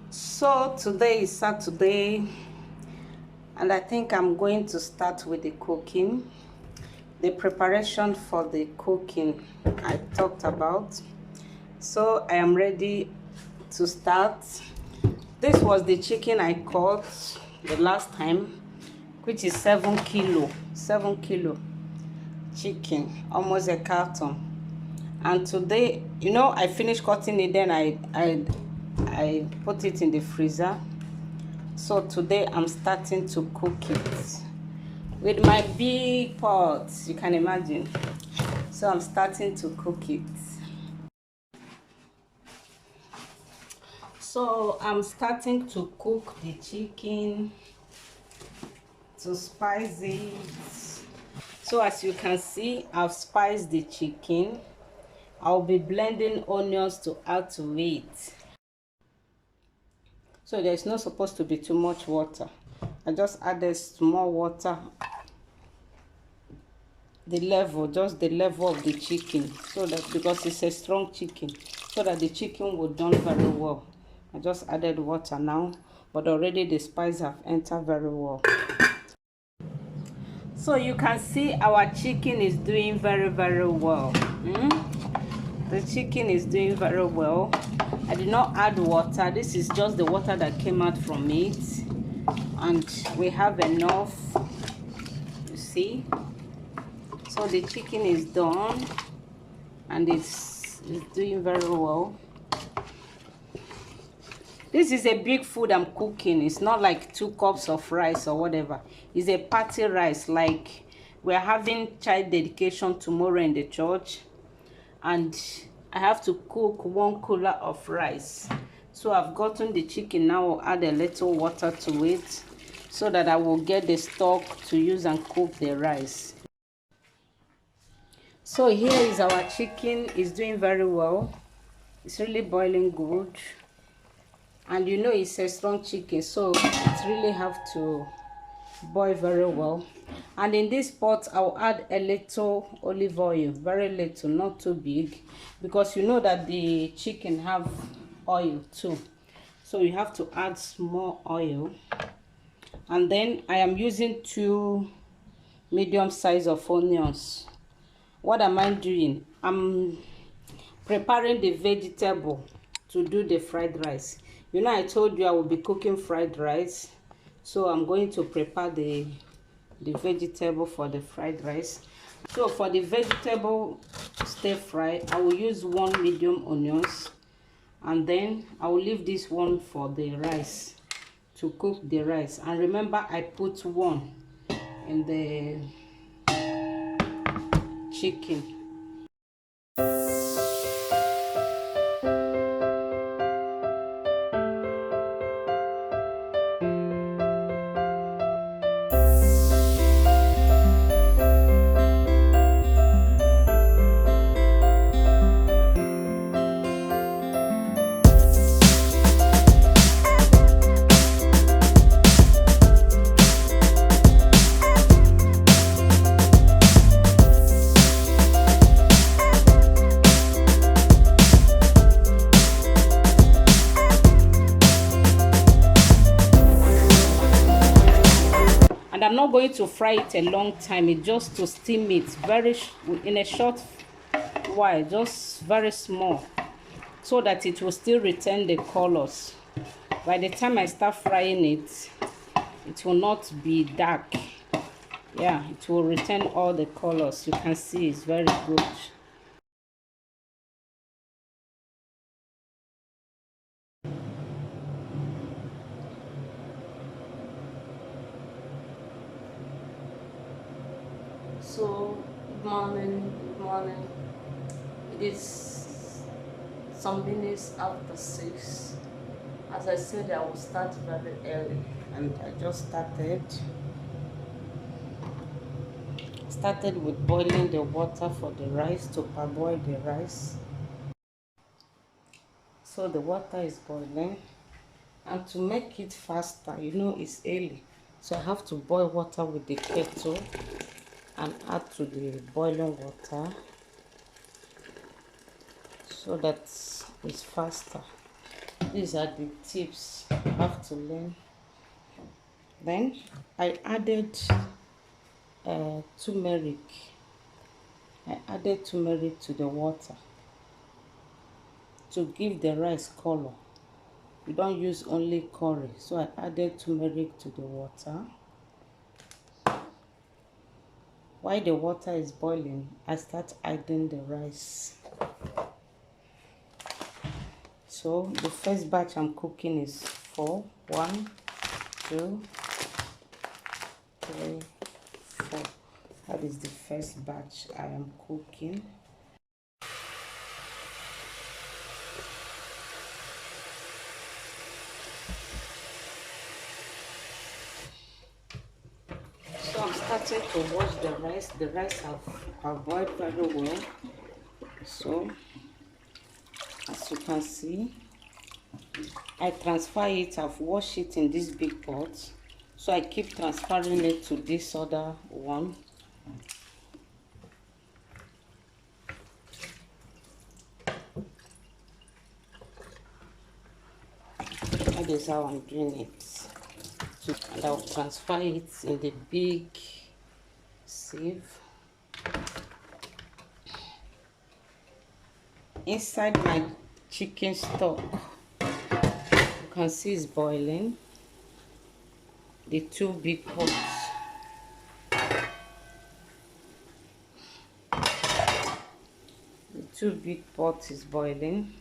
So today is Saturday, and I think I'm going to start with the cooking. The preparation for the cooking I talked about. So I am ready to start. This was the chicken I caught the last time, which is 7 kilo. 7 kilo chicken, almost a carton. And today, I finished cutting it, then I put it in the freezer. So today I'm starting to cook it with my big pot, you can imagine. So I'm starting to cook it. So I'm starting to cook the chicken, to spice it. So as you can see, I've spiced the chicken. I'll be blending onions to add to it. So there's not supposed to be too much water. I just added small water, just the level of the chicken, so that because it's a strong chicken, so that the chicken will done very well. I just added water now, but already the spice have entered very well. So you can see our chicken is doing very well. The chicken is doing very well. I did not add water. This is just the water that came out from it, and we have enough, you see. So the chicken is done, and it's doing very well. This is a big food I'm cooking. It's not like 2 cups of rice or whatever. It's a party rice, like we're having child dedication tomorrow in the church, and I have to cook 1 cooler of rice. So I've gotten the chicken. Now I'll add a little water to it so that I will get the stock to use and cook the rice. So here is our chicken. It's doing very well. It's really boiling good, and it's a strong chicken, so it really have to boil very well. And in this pot I'll add a little olive oil, very little, not too big, because you know that the chicken have oil too, so you have to add small oil. And then I am using 2 medium size of onions. What am I doing? I'm preparing the vegetable to do the fried rice. I told you I will be cooking fried rice, so I'm going to prepare the vegetable for the fried rice. So for the vegetable stir fry, I will use 1 medium onions, and then I will leave this one for the rice, to cook the rice. And remember, I put 1 in the chicken. And I'm not going to fry it a long time. It's just to steam it in a short while, just very small, so that it will still retain the colors. By the time I start frying it, it will not be dark. Yeah, it will retain all the colors. You can see it's very good. So good morning, good morning. It is some minutes after 6. As I said, I will start very early, and I just started with boiling the water for the rice, to parboil the rice. So the water is boiling, and to make it faster, it's early, so I have to boil water with the kettle and add to the boiling water, so that it's faster. These are the tips you have to learn. Then I added turmeric. I added turmeric to the water to give the rice color. You don't use only curry, so I added turmeric to the water. While the water is boiling, I start adding the rice. So the first batch I'm cooking is 4. 1, 2, 3, 4. That is the first batch I am cooking. So I'm starting to wash the rice. The rice have boiled very well. So as you can see, I transfer it. I've washed it in this big pot, so I keep transferring it to this other one. That is how I'm doing it. And I'll transfer it in the big sieve. Inside my chicken stock, you can see it's boiling. The 2 big pots. The 2 big pots is boiling.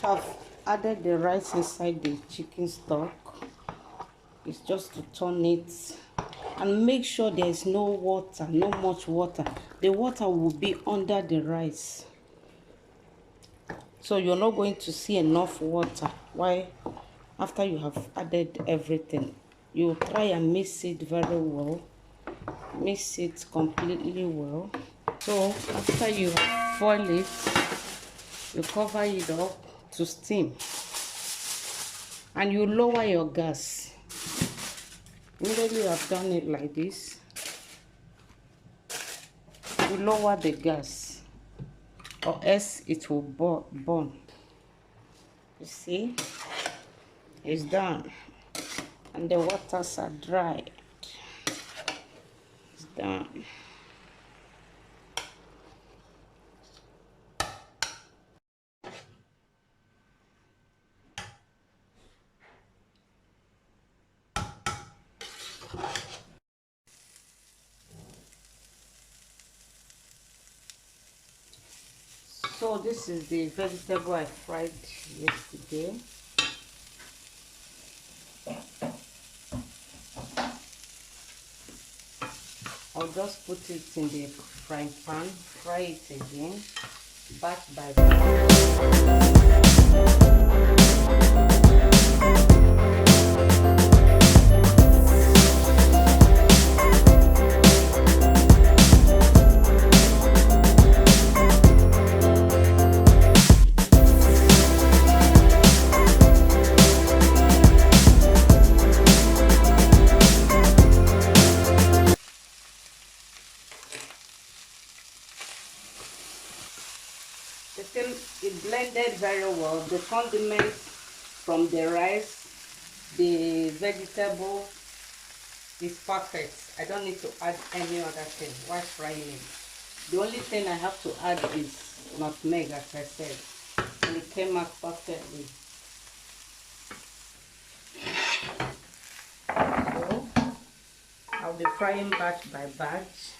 So I've added the rice inside the chicken stock. It's just to turn it and make sure there is no water, not much water. The water will be under the rice, so you're not going to see enough water. Why? After you have added everything, you try and mix it very well, mix it completely well. So after you boil it, you cover it up to steam and you lower your gas. Immediately you have done it like this, you lower the gas or else it will burn. You see, it's done and the waters are dried. It's done. So this is the vegetable I fried yesterday. I'll just put it in the frying pan, fry it again, batch by it blended very well. The condiments from the rice, the vegetable is perfect. I don't need to add any other thing while frying it. The only thing I have to add is nutmeg, as I said, and it came out perfectly. So I'll be frying batch by batch.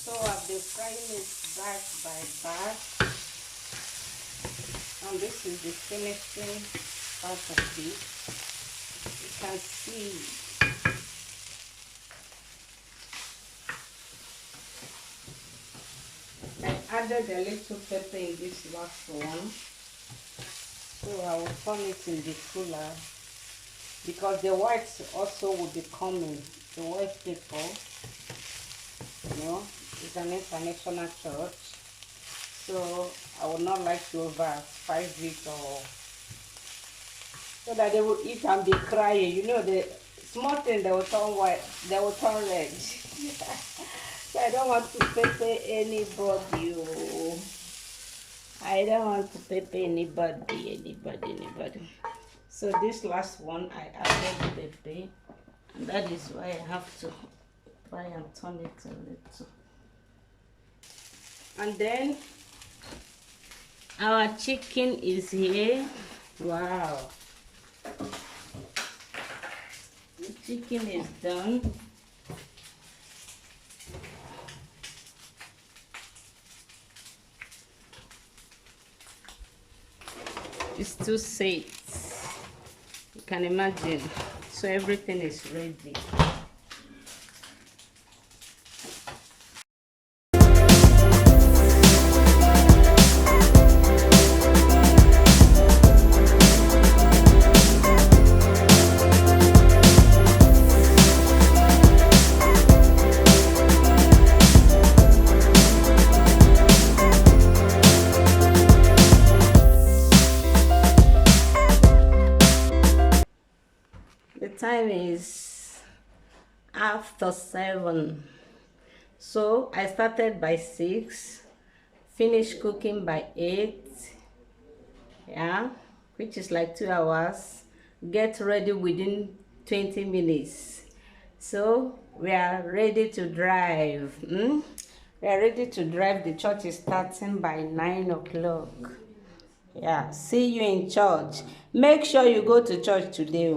So I've been frying it batch by batch, and this is the finishing part of it. You can see I added a little pepper in this last one, so I will turn it in the cooler because the whites also will be coming. The white pepper, you know, it's an international church, so I would not like to over spice it, or so that they will eat and be crying. You know, Small thing, they will turn white, they will turn red. So I don't want to pepper anybody. Oh. I don't want to pepper anybody. So this last one, I added pepper, and that is why I have to try and turn it a little. And then our chicken is here. Wow. The chicken is done. It's too set. You can imagine. So everything is ready. The time is after 7, so I started by 6, finished cooking by 8, yeah, which is like 2 hours. Get ready within 20 minutes. So we are ready to drive. We are ready to drive. The church is starting by 9 o'clock. Yeah, see you in church. Make sure you go to church today.